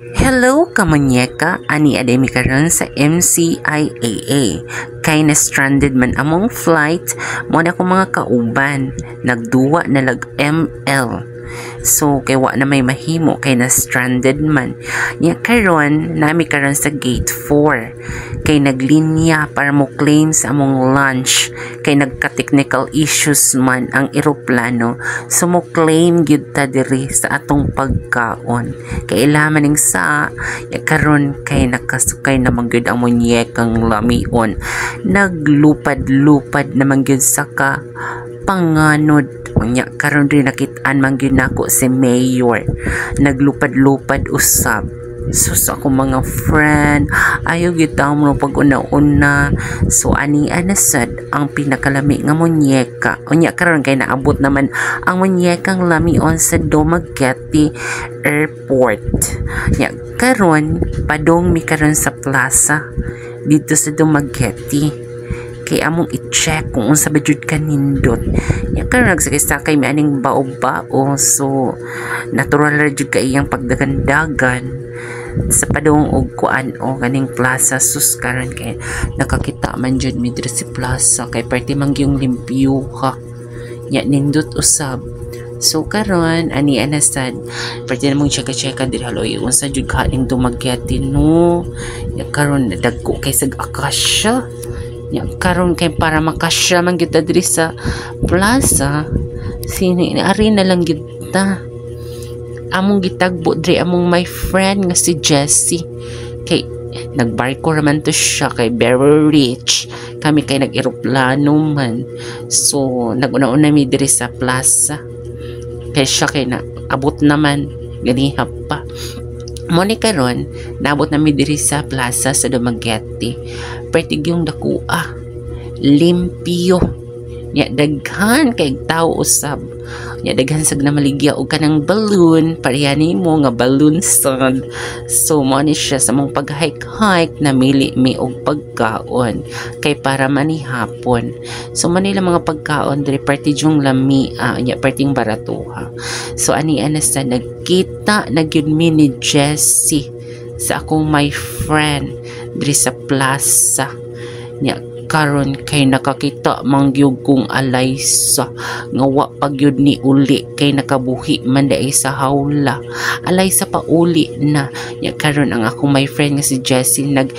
Hello kamanyeka, ani ademi karon sa MCIAA. Kay na stranded man among flight, mo na ko mga kauban, nagduwa na lag ML. So kay wa na may mahimo kay na stranded man. Nya karon nami karon sa gate 4. Kay naglinya para mo claim sa among lunch. Kay nagka-technical issues man ang eroplano. So mo claim gyud ta diri sa atong pagkaon. Kay ilaman ning sa karon kay nakasukay na gyud ang munyekang lamion. Naglupad-lupad naman gyud sa ka panganod. Nya karon rin nakitaan man gyud nako si Mayor. Naglupad-lupad usab. So sa akong mga friend, ayaw gitaw mo pag-una-una. So ani anasad ang pinakalami nga munyeka. Unya karon kay naabot naman ang munyekang lamion sa Dumaguete Airport. Nya karon padong mi karon sa plaza dito sa Dumaguete. Kay among i-check kung unsa ba jud kanindot. Ya karon nagsakay mi aning bao-bao, so natural ra jud kay iyang pagdagan-dagan sa padong og kuan o kaning plaza. Sus karon kay nakakita man jud mi diri sa plaza kay parte man gyung limpyo ha. Ya nindot usab. So karon ani anasad parte namong cheka-cheka diri haloy unsa jud kaning Dumaguete no. Ya karon dagko kay sag akasya. Ya karon kay para makasya man kita diri sa plaza, sini ari na lang kita among gitagbo diri among my friend nga si Jessie. Kay nagbarko raman to siya, kay very rich kami, kay nag-eroplano man. So naguna-una mi diri sa plaza kay siya kay na abot naman ganiha pa. Mo ni karon naabot nami diri sa plaza sa Dumaguete. Pertig yung dakua, limpyo. Nya daghan kay tao usab. Nya daghan sag na maligya og kanang balloon, pareha nimo nga balloon stand. So mo ni siya sa mong pag-hike namili mi og pagkaon kay para manihapon. So manila mga pagkaon diri parte yung lami, nya parting baratuha. So ani sa nagkita na gyud mi ni Jessie sa akong my friend diri sa plaza. Nya karon kay nakakita mangyug kong Alaysa nga wa pagyud ni uli kay nakabuhi man dai sa hawla. Alaysa pa uli na. Nya karon ang akong my friend nga si Jessie nag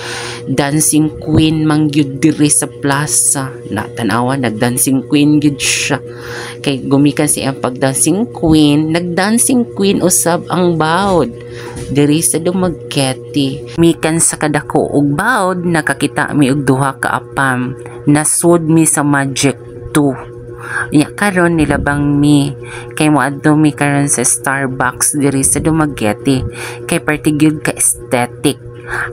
dancing queen mangyud diri sa plaza. Na tanawa nag dancing queen gid siya. Kay gumikan siya ang pag dancing queen, nag dancing queen usab ang bawd diri sa Dumaguete. Mikan sa kadako og bawd nakakita mi og duha ka apam. Nasud mi sa Magic 2. Ya karon nilabang mi kay moadto mi karon sa Starbucks diri sa Dumaguete kay partigid ka aesthetic.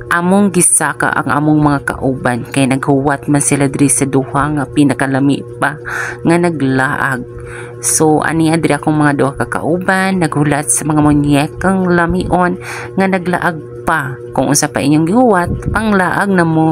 Among gisaka ang among mga kauban kay naghuwat man sila diri sa duha nga pinakalami pa nga naglaag. So ani adri akong mga duha ka kauban naghulat sa mga munyekang lamion nga naglaag pa. Kung unsa pa inyong gihuwat, panglaag na mo.